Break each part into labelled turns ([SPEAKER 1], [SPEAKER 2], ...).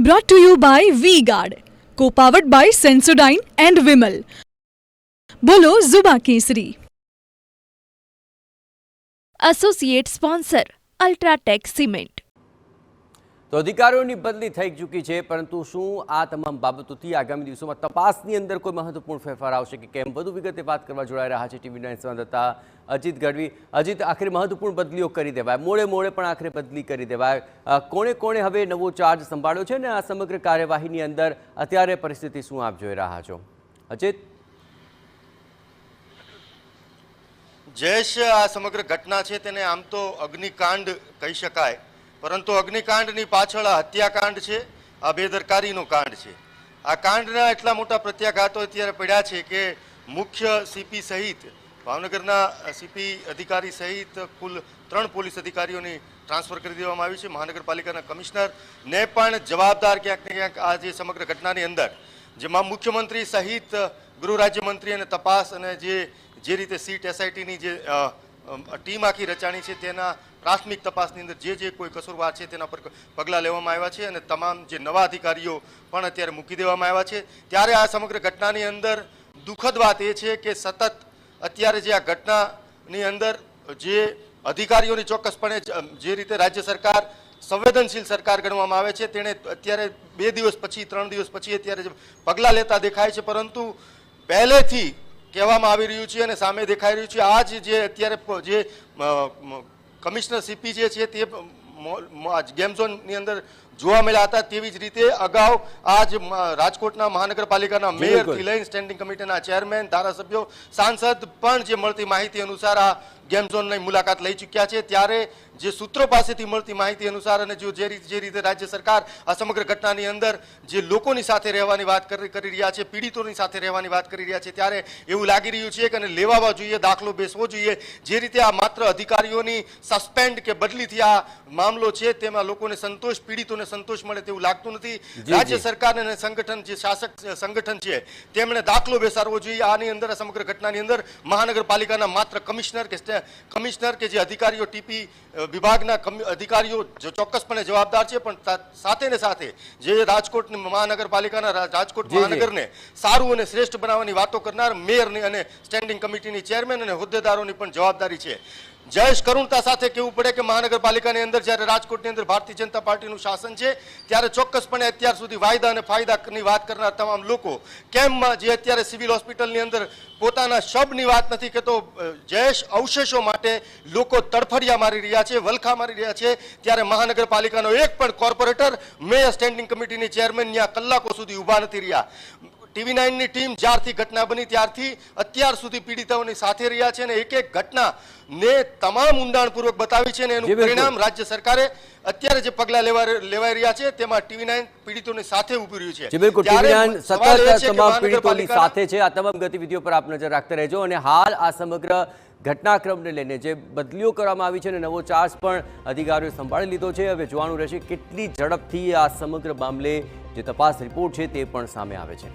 [SPEAKER 1] Brought to you by V-Guard, co-powered by Sensodyne and Vimal. બોલો ઝુબા કેસરી.
[SPEAKER 2] Associate sponsor UltraTech cement.
[SPEAKER 3] તો અધિકારીઓની બદલી થઈ ચૂકી છે, પરંતુ શું આ તમામ બાબતોથી આગામી દિવસોમાં તપાસની અંદર કોઈ મહત્વપૂર્ણ ફેરફાર આવશે કે કેમ? વધુ વિગતે વાત કરવા જોડાઈ રહ્યા છે TV9 સંવાદદાતા અજીત ગઢવી. અજીત, આખરે મહત્વપૂર્ણ બદલીઓ કરી દેવાય, મોડે પણ આખરે બદલી કરી દેવાય. કોણે હવે નવો ચાર્જ સંભાળ્યો છે ને આ સમગ્ર કાર્યવાહીની અંદર અત્યારે પરિસ્થિતિ શું આપ જોઈ રહ્યા છો? અજીત.
[SPEAKER 4] જયેશ, આ સમગ્ર ઘટના છે તેને આમ તો અગ્નિકાંડ કહી શકાય, પરંતુ અગ્નિકાંડની પાછળ આ હત્યાકાંડ છે, આ બેદરકારીનો કાંડ છે. આ કાંડના એટલા મોટા પ્રત્યાઘાતો અત્યારે પડ્યા છે કે મુખ્ય સીપી સહિત ભાવનગરના સીપી અધિકારી સહિત કુલ 3 પોલીસ અધિકારીઓની ટ્રાન્સફર કરી દેવામાં આવી છે. મહાનગરપાલિકાના કમિશનરને પણ જવાબદાર ક્યાંક ને ક્યાંક આ જે સમગ્ર ઘટનાની અંદર જેમાં મુખ્યમંત્રી સહિત ગૃહ રાજ્યમંત્રી અને તપાસ અને જે રીતે સીટ એસઆઈટીની જે ટીમ આખી રચાણી છે તેના પ્રાથમિક તપાસની અંદર જે કોઈ કસૂરવાર છે તેના પર પગલાં લેવામાં આવ્યા છે અને તમામ જે નવા અધિકારીઓ પણ અત્યારે મૂકી દેવામાં આવ્યા છે. ત્યારે આ સમગ્ર ઘટનાની અંદર દુઃખદ વાત એ છે કે સતત અત્યારે જે આ ઘટનાની અંદર જે અધિકારીઓની ચોક્કસપણે જે રીતે રાજ્ય સરકાર સંવેદનશીલ સરકાર ગણવામાં આવે છે તેણે અત્યારે 2 દિવસ પછી 3 દિવસ પછી અત્યારે પગલાં લેતા દેખાય છે, પરંતુ પહેલેથી કહેવામાં આવી રહ્યું છે અને સામે દેખાઈ રહ્યું છે આજ જે અત્યારે જે કમિશનર સીપી જે છે તે ગેમ ઝોનની અંદર જોવા મળ્યા હતા, તેવી જ રીતે અગાઉ આજ રાજકોટના મહાનગરપાલિકાના મેયરથી લઈને સ્ટેન્ડિંગ કમિટીના ચેરમેન, ધારાસભ્યો, સાંસદ પણ જે મળતી માહિતી અનુસાર આ ગેમ ઝોનની મુલાકાત લઈ ચૂક્યા છે. ત્યારે જે સૂત્રો પાસેથી મળતી માહિતી અનુસાર અને જે રીતે રાજ્ય સરકાર આ સમગ્ર ઘટનાની અંદર જે લોકોની સાથે રહેવાની વાત કરી રહ્યા છે, પીડિતોની સાથે રહેવાની વાત કરી રહ્યા છે, ત્યારે એવું લાગી રહ્યું છે કે લેવાવા જોઈએ, દાખલો બેસવો જોઈએ. જે રીતે આ માત્ર અધિકારીઓની સસ્પેન્ડ કે બદલીથી આ મામલો છે તેમાં લોકોને સંતોષ, પીડિતોને સંતોષ મળે તેવું લાગતું નથી. રાજ્ય સરકાર અને સંગઠન જે શાસક સંગઠન છે તેમણે દાખલો બેસાડવો જોઈએ. આની અંદર આ સમગ્ર ઘટનાની અંદર મહાનગરપાલિકાના માત્ર કમિશનર કે જે અધિકારીઓ ટીપી વિભાગના અધિકારીઓ ચોક્કસપણે જવાબદાર છે, પણ સાથે ને સાથે જે રાજકોટ મહાનગરપાલિકાના રાજકોટ મહાનગરને સારું અને શ્રેષ્ઠ બનાવવાની વાતો કરનાર મેયરની અને સ્ટેન્ડિંગ કમિટીની ચેરમેન અને હોદ્દેદારોની પણ જવાબદારી છે. જયેશ, કરુણતા સાથે કહેવું પડે કે મહાનગરપાલિકાની અંદર જ્યારે રાજકોટની અંદર ભારતીય જનતા પાર્ટીનું શાસન છે ત્યારે ચોક્કસપણે અત્યાર સુધી વાયદા અને ફાયદાની વાત કરનાર તમામ લોકો કેમ જે અત્યારે સિવિલ હોસ્પિટલની અંદર પોતાના શબની વાત નથી કહેતો, જયેશ, અવશેષો માટે લોકો તડફડિયા મારી રહ્યા છે, વલખા મારી રહ્યા છે, ત્યારે મહાનગરપાલિકાનો એક પણ કોર્પોરેટર, મેયર, સ્ટેન્ડિંગ કમિટીની ચેરમેન ત્યાં કલાકો સુધી ઊભા નથી રહ્યા. TV9ની ટીમ જ્યારથી ઘટના બની ત્યારથી અત્યાર સુધી પીડિતાઓની સાથે રહ્યા છે અને એક ઘટનાને તમામ ઊંડાણપૂર્વક બતાવી છે અને એનું પરિણામ રાજ્ય સરકારે અત્યારે જે પગલાં લેવાઈ રહ્યા છે તેમાં TV9 પીડિતોની સાથે ઊભી રહ્યું છે.
[SPEAKER 3] બિલકુલ, TV9 સતત તમામ પીડિતોની સાથે છે. આ તમામ ગતિવિધિઓ પર આપ નજર રાખતા રહેજો અને હાલ આ સમગ્ર ઘટનાક્રમને લઈને જે બદલીઓ કરવામાં આવી છે અને નવો ચાર્જ પણ અધિકારીઓએ સંભાળી લીધો છે. હવે જોવાનું રહેશે કેટલી ઝડપથી આ સમગ્ર મામલે જે તપાસ રિપોર્ટ છે તે પણ સામે આવે છે.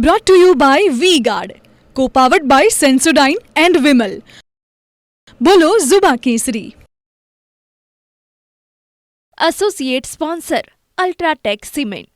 [SPEAKER 1] Brought to you by V-Guard, co-powered by Sensodyne and Vimal. બોલો ઝુબા કેસરી.
[SPEAKER 2] Associate sponsor UltraTech cement.